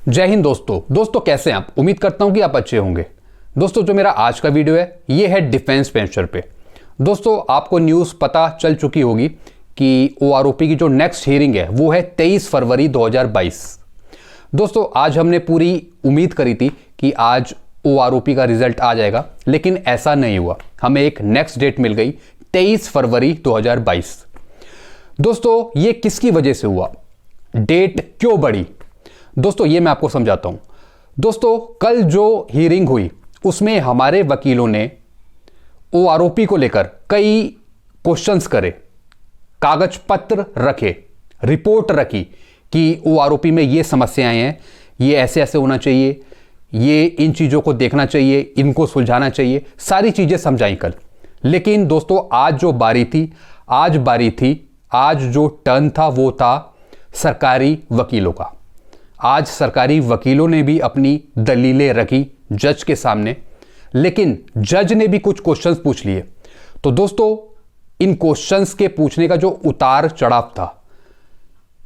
जय हिंद दोस्तों कैसे हैं आप। उम्मीद करता हूं कि आप अच्छे होंगे। दोस्तों जो मेरा आज का वीडियो है ये है डिफेंस पेंशन पे। दोस्तों आपको न्यूज़ पता चल चुकी होगी कि ओआरओपी की जो नेक्स्ट हियरिंग है वो है 23 फरवरी 2022। दोस्तों आज हमने पूरी उम्मीद करी थी कि आज ओआरओपी का रिजल्ट आ जाएगा, लेकिन ऐसा नहीं हुआ। हमें एक नेक्स्ट डेट मिल गई 23 फरवरी 2022। दोस्तों ये किसकी वजह से हुआ, डेट क्यों बढ़ी, दोस्तों ये मैं आपको समझाता हूं। दोस्तों कल जो हियरिंग हुई उसमें हमारे वकीलों ने ओआरओपी को लेकर कई क्वेश्चंस करे, कागज पत्र रखे, रिपोर्ट रखी कि ओआरओपी में ये समस्याएं हैं, ये ऐसे ऐसे होना चाहिए, ये इन चीज़ों को देखना चाहिए, इनको सुलझाना चाहिए, सारी चीज़ें समझाई कल। लेकिन दोस्तों आज जो बारी थी, आज जो टर्न था वो था सरकारी वकीलों का। आज सरकारी वकीलों ने भी अपनी दलीलें रखी जज के सामने, लेकिन जज ने भी कुछ क्वेश्चंस पूछ लिए। तो दोस्तों इन क्वेश्चंस के पूछने का जो उतार चढ़ाव था,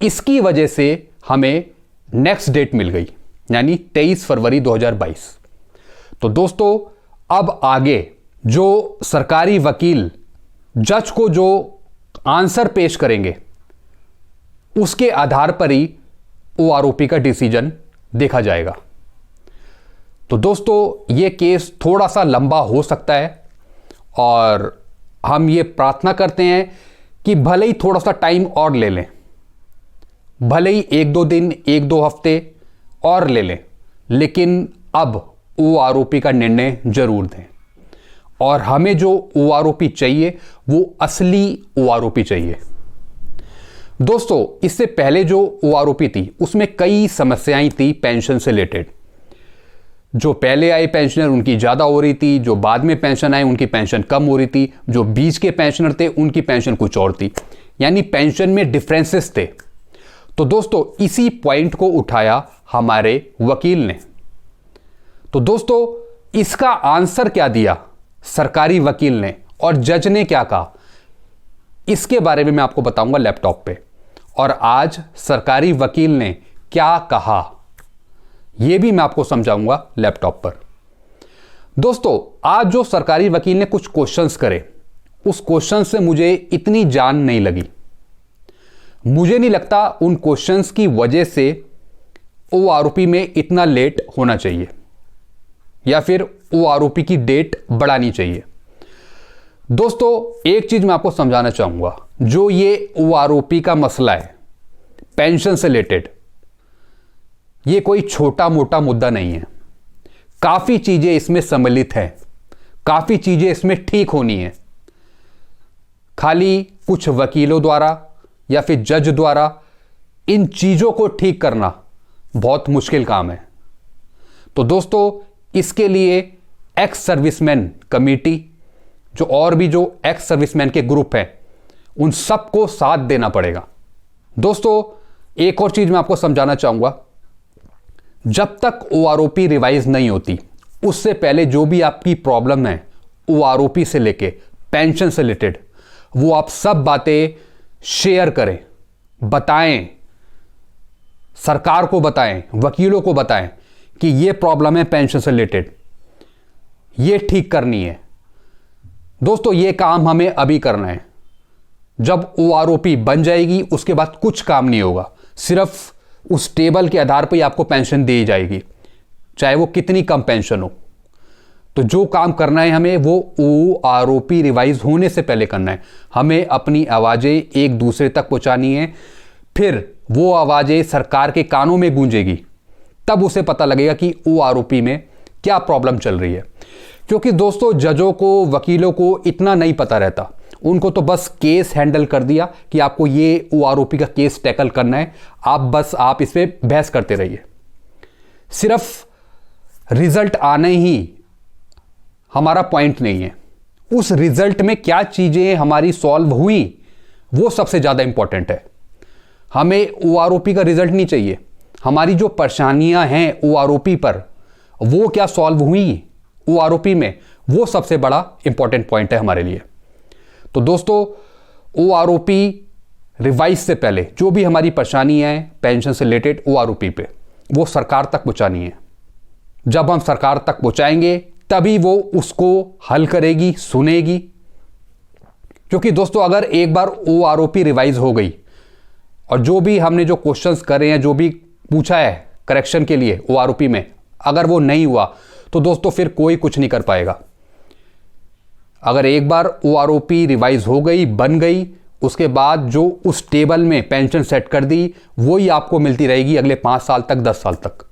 इसकी वजह से हमें नेक्स्ट डेट मिल गई, यानी 23 फरवरी 2022। तो दोस्तों अब आगे जो सरकारी वकील जज को जो आंसर पेश करेंगे उसके आधार पर ही ओआरओपी का डिसीजन देखा जाएगा। तो दोस्तों ये केस थोड़ा सा लंबा हो सकता है और हम ये प्रार्थना करते हैं कि भले ही थोड़ा सा टाइम और ले लें, भले ही 1-2 दिन 1-2 हफ्ते और ले लें, लेकिन अब ओआरओपी का निर्णय जरूर दें। और हमें जो ओआरओपी चाहिए वो असली ओआरओपी चाहिए। दोस्तों इससे पहले जो ओआरओपी थी उसमें कई समस्याएं थी पेंशन से रिलेटेड। जो पहले आए पेंशनर उनकी ज़्यादा हो रही थी, जो बाद में पेंशन आए उनकी पेंशन कम हो रही थी, जो बीच के पेंशनर थे उनकी पेंशन कुछ और थी, यानी पेंशन में डिफरेंसेस थे। तो दोस्तों इसी पॉइंट को उठाया हमारे वकील ने। तो दोस्तों इसका आंसर क्या दिया सरकारी वकील ने और जज ने क्या कहा, इसके बारे में मैं आपको बताऊंगा लैपटॉप पे। और आज सरकारी वकील ने क्या कहा यह भी मैं आपको समझाऊंगा लैपटॉप पर। दोस्तों आज जो सरकारी वकील ने कुछ क्वेश्चंस करे, उस क्वेश्चन से मुझे इतनी जान नहीं लगी। मुझे नहीं लगता उन क्वेश्चंस की वजह से ओआरओपी में इतना लेट होना चाहिए या फिर ओआरओपी की डेट बढ़ानी चाहिए। दोस्तों एक चीज मैं आपको समझाना चाहूंगा, जो ये ओआरओपी का मसला है पेंशन से रिलेटेड, ये कोई छोटा मोटा मुद्दा नहीं है। काफी चीजें इसमें सम्मिलित हैं, काफी चीजें इसमें ठीक होनी है। खाली कुछ वकीलों द्वारा या फिर जज द्वारा इन चीजों को ठीक करना बहुत मुश्किल काम है। तो दोस्तों इसके लिए एक्स सर्विसमैन कमेटी, जो और भी जो एक्स सर्विसमैन के ग्रुप हैं, उन सबको साथ देना पड़ेगा। दोस्तों एक और चीज मैं आपको समझाना चाहूंगा, जब तक ओआरओपी रिवाइज नहीं होती उससे पहले जो भी आपकी प्रॉब्लम है ओआरओपी से लेके पेंशन से रिलेटेड, वो आप सब बातें शेयर करें, बताएं, सरकार को बताएं, वकीलों को बताएं कि ये प्रॉब्लम है पेंशन से रिलेटेड, ये ठीक करनी है। दोस्तों ये काम हमें अभी करना है। जब ओआरओपी बन जाएगी उसके बाद कुछ काम नहीं होगा, सिर्फ उस टेबल के आधार पर ही आपको पेंशन दी जाएगी, चाहे वो कितनी कम पेंशन हो। तो जो काम करना है हमें वो ओआरओपी रिवाइज होने से पहले करना है। हमें अपनी आवाजें एक दूसरे तक पहुंचानी है, फिर वो आवाजें सरकार के कानों में गूंजेगी, तब उसे पता लगेगा कि ओआरओपी में क्या प्रॉब्लम चल रही है। क्योंकि दोस्तों जजों को, वकीलों को इतना नहीं पता रहता, उनको तो बस केस हैंडल कर दिया कि आपको ये ओआरओपी का केस टैकल करना है, आप इस पे बहस करते रहिए। सिर्फ रिजल्ट आने ही हमारा पॉइंट नहीं है, उस रिजल्ट में क्या चीजें हमारी सॉल्व हुई वो सबसे ज्यादा इंपॉर्टेंट है। हमें ओआरओपी का रिजल्ट नहीं चाहिए, हमारी जो परेशानियां हैं ओआरओपी पर वो क्या सॉल्व हुई ओआरओपी में, वो सबसे बड़ा इंपॉर्टेंट पॉइंट है हमारे लिए। तो दोस्तों ओआरओपी रिवाइज से पहले जो भी हमारी परेशानी है पेंशन से रिलेटेड ओआरओपी पे, वो सरकार तक पहुंचानी है। जब हम सरकार तक पहुंचाएंगे तभी वो उसको हल करेगी, सुनेगी। क्योंकि दोस्तों अगर एक बार OROP रिवाइज हो गई और जो भी हमने जो क्वेश्चंस करे हैं, जो भी पूछा है करेक्शन के लिए OROP में, अगर वो नहीं हुआ तो दोस्तों फिर कोई कुछ नहीं कर पाएगा। अगर एक बार OROP रिवाइज हो गई, बन गई, उसके बाद जो उस टेबल में पेंशन सेट कर दी वही आपको मिलती रहेगी अगले 5 साल तक, 10 साल तक।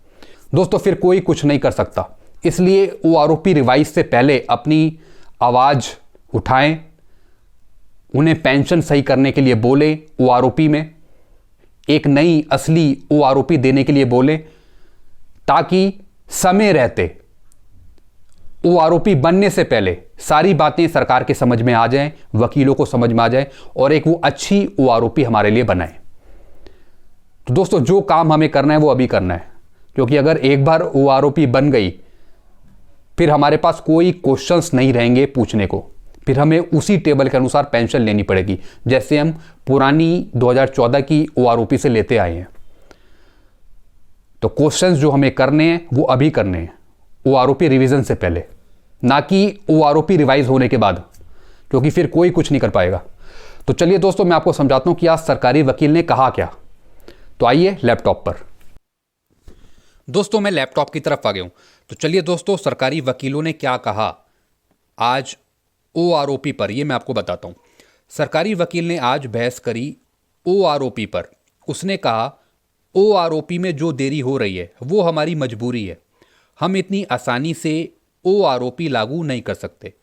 दोस्तों फिर कोई कुछ नहीं कर सकता। इसलिए OROP रिवाइज से पहले अपनी आवाज़ उठाएं, उन्हें पेंशन सही करने के लिए बोले, OROP में एक नई असली OROP देने के लिए बोले, ताकि समय रहते OROP बनने से पहले सारी बातें सरकार के समझ में आ जाएं, वकीलों को समझ में आ जाए और एक वो अच्छी OROP हमारे लिए बनाए। तो दोस्तों जो काम हमें करना है वो अभी करना है, क्योंकि अगर एक बार OROP बन गई फिर हमारे पास कोई क्वेश्चंस नहीं रहेंगे पूछने को। फिर हमें उसी टेबल के अनुसार पेंशन लेनी पड़ेगी, जैसे हम पुरानी 2014 की OROP से लेते आए हैं। तो क्वेश्चंस जो हमें करने हैं वो अभी करने हैं, OROP रिवीजन से पहले, ना कि OROP रिवाइज होने के बाद, क्योंकि फिर कोई कुछ नहीं कर पाएगा। तो चलिए दोस्तों मैं आपको समझाता हूं कि आज सरकारी वकील ने कहा क्या। तो आइए लैपटॉप पर। दोस्तों मैं लैपटॉप की तरफ आ गया हूं। तो चलिए दोस्तों सरकारी वकीलों ने क्या कहा आज OROP पर, यह मैं आपको बताता हूं। सरकारी वकील ने आज बहस करी OROP पर। उसने कहा OROP में जो देरी हो रही है वो हमारी मजबूरी है, हम इतनी आसानी से OROP लागू नहीं कर सकते।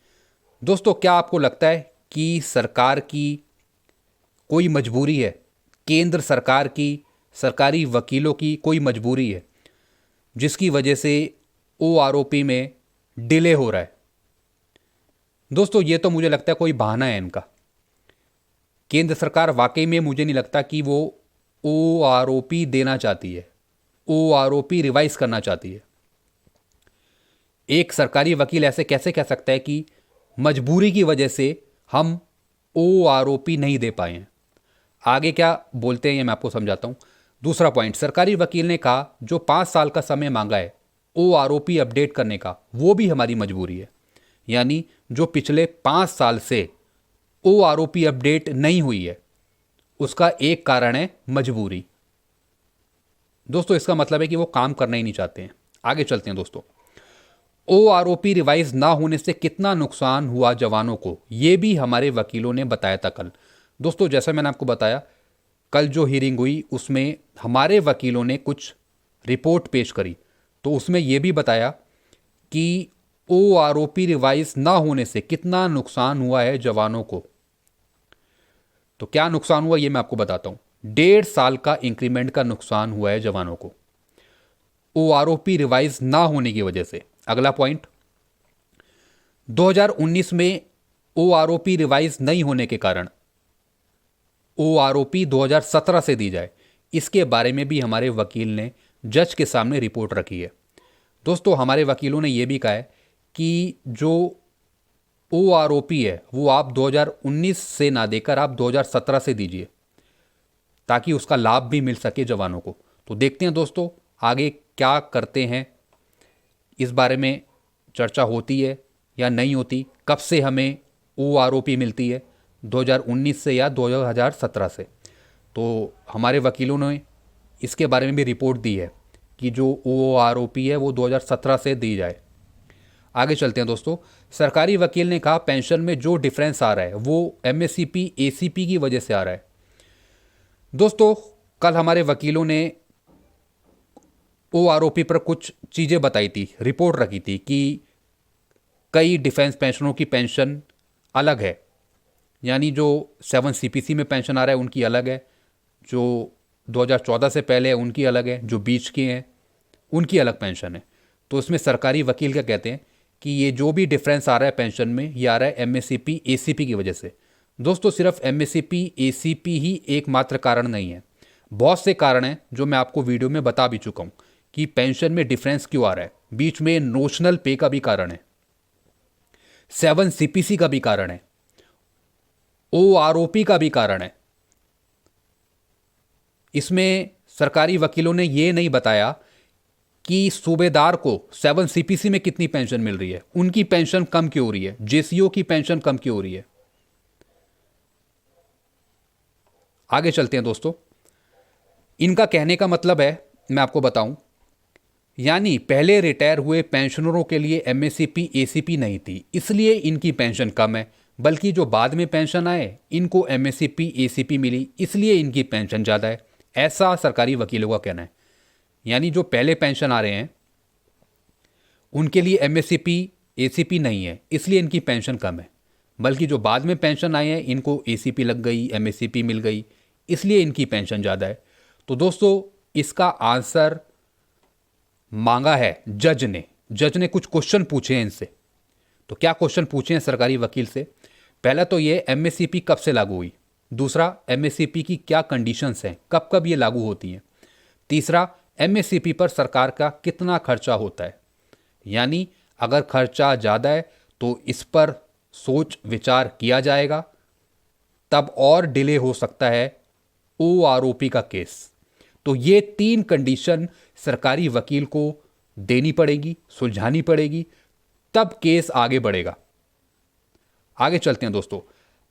दोस्तों क्या आपको लगता है कि सरकार की कोई मजबूरी है, केंद्र सरकार की, सरकारी वकीलों की कोई मजबूरी है जिसकी वजह से OROP में डिले हो रहा है? दोस्तों ये तो मुझे लगता है कोई बहाना है इनका। केंद्र सरकार वाकई में मुझे नहीं लगता कि वो OROP देना चाहती है, OROP रिवाइज करना चाहती है। एक सरकारी वकील ऐसे कैसे कह सकता है कि मजबूरी की वजह से हम OROP नहीं दे पाए हैं? आगे क्या बोलते हैं ये मैं आपको समझाता हूं। दूसरा पॉइंट, सरकारी वकील ने कहा जो 5 साल का समय मांगा है OROP अपडेट करने का, वो भी हमारी मजबूरी है। यानी जो पिछले 5 साल से OROP अपडेट नहीं हुई है उसका एक कारण है मजबूरी। दोस्तों इसका मतलब है कि वो काम करना ही नहीं चाहते हैं। आगे चलते हैं दोस्तों। OROP रिवाइज ना होने से कितना नुकसान हुआ जवानों को, ये भी हमारे वकीलों ने बताया था कल। दोस्तों जैसा मैंने आपको बताया, कल जो हियरिंग हुई उसमें हमारे वकीलों ने कुछ रिपोर्ट पेश करी, तो उसमें यह भी बताया कि OROP रिवाइज ना होने से कितना नुकसान हुआ है जवानों को। तो क्या नुकसान हुआ ये मैं आपको बताता हूं। 1.5 साल का इंक्रीमेंट का नुकसान हुआ है जवानों को OROP रिवाइज ना होने की वजह से। अगला पॉइंट, 2019 में OROP रिवाइज नहीं होने के कारण OROP 2017 से दी जाए, इसके बारे में भी हमारे वकील ने जज के सामने रिपोर्ट रखी है। दोस्तों हमारे वकीलों ने यह भी कहा है कि जो OROP है वो आप 2019 से ना देकर आप 2017 से दीजिए, ताकि उसका लाभ भी मिल सके जवानों को। तो देखते हैं दोस्तों आगे क्या करते हैं, इस बारे में चर्चा होती है या नहीं होती, कब से हमें OROP मिलती है, 2019 से या 2017 से। तो हमारे वकीलों ने इसके बारे में भी रिपोर्ट दी है कि जो OROP है वो 2017 से दी जाए। आगे चलते हैं दोस्तों। सरकारी वकील ने कहा पेंशन में जो डिफरेंस आ रहा है वो MSCP ACP की वजह से आ रहा है। दोस्तों कल हमारे वकीलों ने OROP पर कुछ चीज़ें बताई थी, रिपोर्ट रखी थी कि कई डिफेंस पेंशनरों की पेंशन अलग है। यानी जो 7 CPC में पेंशन आ रहा है उनकी अलग है, जो 2014 से पहले है उनकी अलग है, जो बीच के हैं उनकी अलग पेंशन है। तो इसमें सरकारी वकील क्या कहते हैं कि ये जो भी डिफरेंस आ रहा है पेंशन में, ये आ रहा है MSCP ACP की वजह से। दोस्तों सिर्फ MSCP ACP ही एकमात्र कारण नहीं है, बहुत से कारण हैं जो मैं आपको वीडियो में बता भी चुका हूँ कि पेंशन में डिफरेंस क्यों आ रहा है। बीच में नोशनल पे का भी कारण है, 7 CPC का भी कारण है, OROP का भी कारण है। इसमें सरकारी वकीलों ने यह नहीं बताया कि सूबेदार को 7 CPC में कितनी पेंशन मिल रही है, उनकी पेंशन कम क्यों हो रही है, JCO की पेंशन कम क्यों हो रही है। आगे चलते हैं दोस्तों। इनका कहने का मतलब है, मैं आपको बताऊं, यानी पहले रिटायर हुए पेंशनरों के लिए MACP ACP नहीं थी, इसलिए इनकी पेंशन कम है, बल्कि जो बाद में पेंशन आए इनको MACP ACP मिली, इसलिए इनकी पेंशन ज़्यादा है। ऐसा सरकारी वकीलों का कहना है। यानी जो पहले पेंशन आ रहे हैं उनके लिए MACP ACP नहीं है, इसलिए इनकी पेंशन कम है, बल्कि जो बाद में पेंशन आए हैं इनको ACP लग गई, MACP मिल गई, इसलिए इनकी पेंशन ज़्यादा है। तो दोस्तों इसका आंसर मांगा है जज ने कुछ क्वेश्चन पूछे हैं इनसे। तो क्या क्वेश्चन पूछे हैं सरकारी वकील से? पहला तो ये MACP कब से लागू हुई, दूसरा MACP की क्या कंडीशंस हैं, कब कब ये लागू होती हैं, तीसरा MACP पर सरकार का कितना खर्चा होता है, यानी अगर खर्चा ज़्यादा है तो इस पर सोच विचार किया जाएगा, तब और डिले हो सकता है OROP का केस। तो ये 3 कंडीशन सरकारी वकील को देनी पड़ेगी, सुलझानी पड़ेगी, तब केस आगे बढ़ेगा। आगे चलते हैं दोस्तों।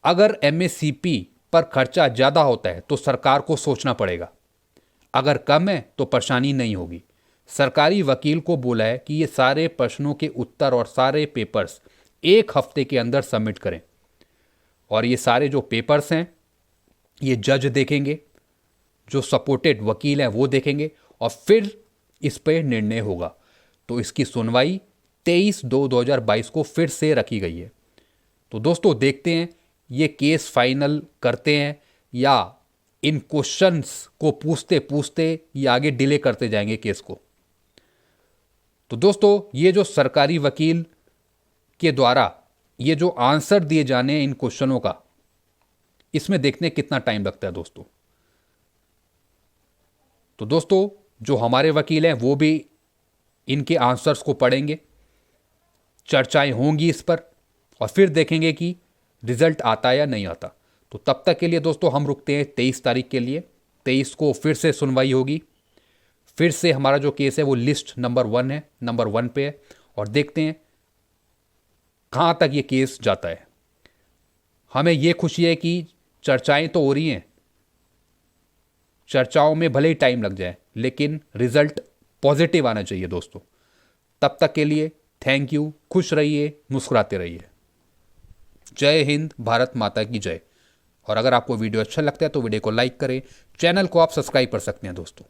अगर MACP पर खर्चा ज़्यादा होता है तो सरकार को सोचना पड़ेगा, अगर कम है तो परेशानी नहीं होगी। सरकारी वकील को बोला है कि ये सारे प्रश्नों के उत्तर और सारे पेपर्स 1 हफ्ते के अंदर सबमिट करें, और ये सारे जो पेपर्स हैं ये जज देखेंगे, जो सपोर्टेड वकील हैं वो देखेंगे, और फिर इस पर निर्णय होगा। तो इसकी सुनवाई 23/2/2022 को फिर से रखी गई है। तो दोस्तों देखते हैं ये केस फाइनल करते हैं या इन क्वेश्चंस को पूछते पूछते ये आगे डिले करते जाएंगे केस को। तो दोस्तों ये जो सरकारी वकील के द्वारा ये जो आंसर दिए जाने हैं इन क्वेश्चनों का, इसमें देखने कितना टाइम लगता है दोस्तों। तो दोस्तों जो हमारे वकील हैं वो भी इनके आंसर्स को पढ़ेंगे, चर्चाएं होंगी इस पर, और फिर देखेंगे कि रिजल्ट आता है या नहीं आता। तो तब तक के लिए दोस्तों हम रुकते हैं 23 तारीख के लिए। 23 को फिर से सुनवाई होगी, फिर से हमारा जो केस है वो लिस्ट नंबर 1 है, नंबर 1 पे है, और देखते हैं कहाँ तक ये केस जाता है। हमें ये खुशी है कि चर्चाएं तो हो रही हैं, चर्चाओं में भले ही टाइम लग जाए लेकिन रिजल्ट पॉजिटिव आना चाहिए दोस्तों। तब तक के लिए थैंक यू, खुश रहिए, मुस्कुराते रहिए। जय हिंद, भारत माता की जय। और अगर आपको वीडियो अच्छा लगता है तो वीडियो को लाइक करें, चैनल को आप सब्सक्राइब कर सकते हैं दोस्तों।